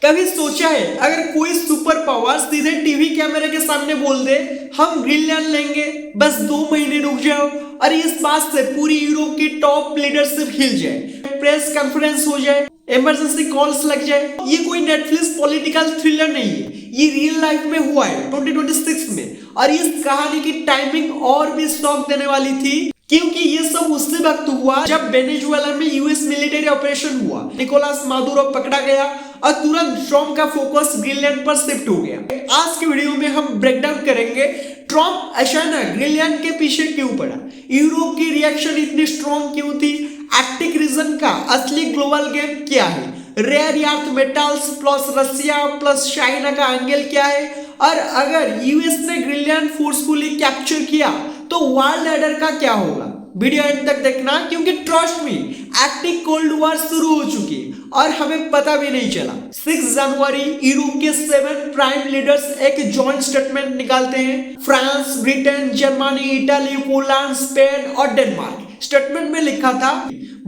कभी सोचा है अगर कोई सुपर पावर सीधे टीवी कैमरे के सामने बोल दे हम ग्रीनलैंड लेंगे, बस 2 महीने रुक जाओ, और इस बात से पूरी यूरोप की टॉप लीडरशिप हिल जाए, प्रेस कॉन्फ्रेंस हो जाए, इमरजेंसी कॉल्स लग जाए। ये कोई नेटफ्लिक्स पॉलिटिकल थ्रिलर नहीं है, ये रियल लाइफ में हुआ है 2026 में। और इस कहानी की टाइमिंग और भी शॉक देने वाली थी, क्योंकि ये सब उसी वक्त हुआ जब वेनेजुएला में यूएस मिलिट्री ऑपरेशन हुआ, निकोलस मादुरो पकड़ा गया और तुरंत ट्रम्प का फोकस ग्रीनलैंड पर शिफ्ट हो गया। आज की वीडियो में हम ब्रेक डाउन करेंगे ट्रम्प अचानक ग्रीनलैंड के पीछे क्यों पड़ा, यूरोप की रिएक्शन इतनी स्ट्रॉन्ग क्यों थी, आर्कटिक रीजन का असली ग्लोबल गेम क्या है, rare earth metals plus Russia plus China का एंगल क्या है, और अगर यूएस ने ग्रीनलैंड फोर्सफुली कैप्चर किया तो वर्ल्ड ऑर्डर का क्या होगा। वीडियो एंड तक देखना, क्योंकि trust me Arctic cold war शुरू हो चुकी है और हमें पता भी नहीं चला। 6 जनवरी यूरोप के 7 प्राइम लीडर्स एक जॉइंट स्टेटमेंट निकालते हैं। France, Britain, Germany, Italy, Poland, Spain और डेनमार्क। स्टेटमेंट में लिखा था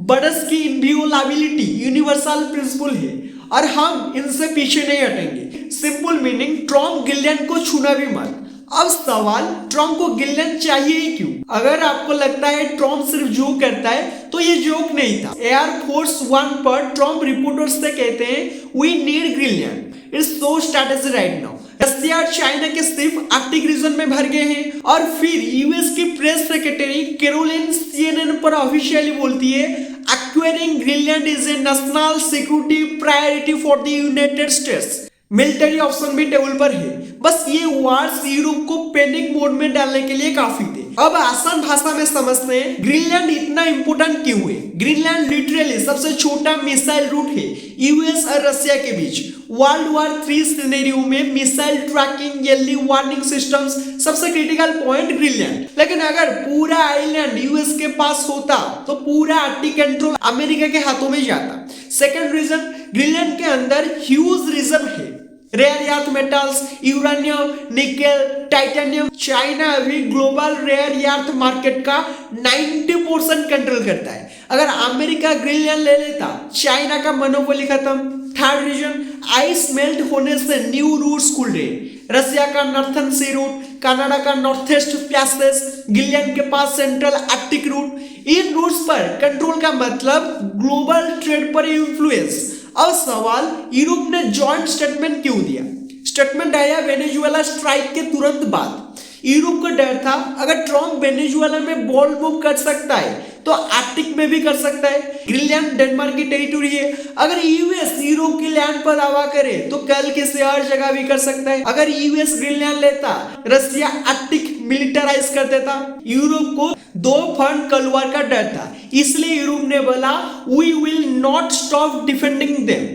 बर्ड्स की इनवियोलेबिलिटी यूनिवर्सल प्रिंसिपल है और हम इनसे पीछे नहीं हटेंगे। सिंपल मीनिंग, ट्रम्प ग्रीनलैंड को छूना भी मत। अब सवाल, ट्रम्प को ग्रीनलैंड चाहिए ही क्यों? अगर आपको लगता है ट्रम्प सिर्फ जोक करता है तो ये जोक नहीं था। एयरफोर्स 1 पर ट्रम्प रिपोर्टर्स से कहते हैं we need Greenland, it's so strategy right now. Russia और चाइना के सिर्फ आर्कटिक रीजन में भर गए हैं। और फिर यूएस की प्रेस सेक्रेटरी कैरोलिन सीएनएन पर ऑफिशियली बोलती है acquiring Greenland is a national security priority for the United states. Military option भी टेबल पर है। बस ये वर्ड्स यूरोप को पैनिक मोड में डालने के लिए काफी थे। अब आसान भाषा में समझते हैं ग्रीनलैंड इतना इंपोर्टेंट क्यों है। ग्रीनलैंड लिटरली सबसे छोटा मिसाइल रूट है यूएस और रशिया के बीच। वर्ल्ड वॉर 3 सिनेरियो में missile tracking, early warning systems सबसे क्रिटिकल पॉइंट ग्रीनलैंड। लेकिन अगर पूरा आइलैंड यूएस के पास होता तो पूरा आर्कटिक कंट्रोल अमेरिका के हाथों में जाता। सेकेंड रीजन, ग्रीनलैंड के अंदर ह्यूज रिजर्व है, rare earth metals, uranium, nickel, titanium. China अभी ग्लोबल रेयर अर्थ मार्केट का 90% कंट्रोल करता है। अगर अमेरिका ग्रीनलैंड ले लेता, चाइना का मोनोपोली खत्म। थर्ड रीजन, आइस मेल्ट होने से न्यू रूट्स खुल रहे। रशिया का नॉर्थर्न सी रूट, कनाडा का नॉर्थ ईस्ट पैसेज, ग्रीनलैंड के पास सेंट्रल आर्कटिक रूट। इन रूट्स पर कंट्रोल का मतलब ग्लोबल ट्रेड पर इन्फ्लुएंस। अब सवाल, यूरोप ने जॉइंट स्टेटमेंट क्यों दिया? स्टेटमेंट आया वेनेजुएला स्ट्राइक के तुरंत बाद। यूरोप को डर था अगर ट्रम्प वेनेजुएला में बॉल मूव कर सकता है तो आर्कटिक में भी कर सकता है। ग्रीनलैंड डेनमार्क की टेरिटोरी है। अगर यूएस यूरोप की लैंड पर दावा करे तो कल किसी और जगह भी कर सकता है। अगर यूएस ग्रीनलैंड लेता, रशिया आर्कटिक मिलिटराइज कर देता। यूरोप को 2 फ्रंट कोल्ड वॉर का डर था, इसलिए यूरोप ने बोला we will not stop defending them.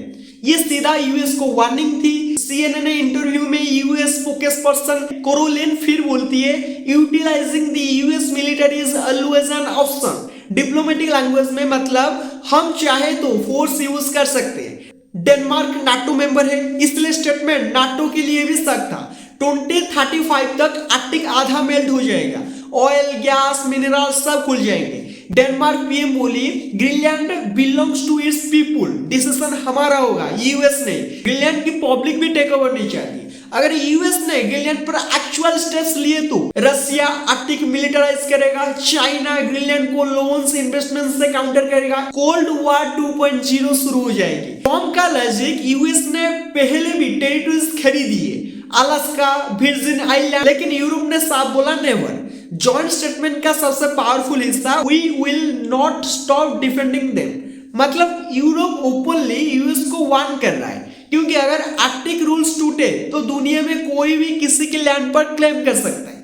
ये सीधा यूएस को वार्निंग थी। सीएनएन इंटरव्यू में यूएस स्पोक्स पर्सन कैरोलिन फिर बोलती है utilising the US military is always an option. Diplomatic language में मतलब हम चाहे तो फोर्स यूज कर सकते हैं। डेनमार्क नाटो मेंबर है, इसलिए स्टेटमेंट नाटो के लिए भी सख्त था। 2035 तक आर्कटिक आधा मेल्ट हो जाएगा, ऑयल, गैस, मिनरल सब खुल जाएंगे। डेनमार्क पीएम बोली Greenland belongs to its people, decision हमारा होगा, यूएस नहीं। ग्रीनलैंड की पब्लिक भी टेक ओवर नहीं चाहती। अगर यूएस ने ग्रीनलैंड पर एक्चुअल स्टेप्स लिए तो रशिया आर्कटिक मिलिटराइज करेगा, चाइना ग्रीनलैंड को लोन्स इन्वेस्टमेंट से काउंटर करेगा, कोल्ड वॉर 2.0 शुरू हो जाएगी। ट्रम्प का लॉजिक, यूएस ने पहले भी टेरिटरीज खरीदी है, अलास्का, वर्जिन आइलैंड, लेकिन यूरोप ने साफ बोला नेवर। जॉइंट स्टेटमेंट का सबसे पावरफुल हिस्सा we will not stop defending them, मतलब यूरोप ओपनली यूएस को वार्न कर रहा है, क्योंकि अगर आर्कटिक रूल्स टूटे तो दुनिया में कोई भी किसी के लैंड पर क्लेम कर सकता है।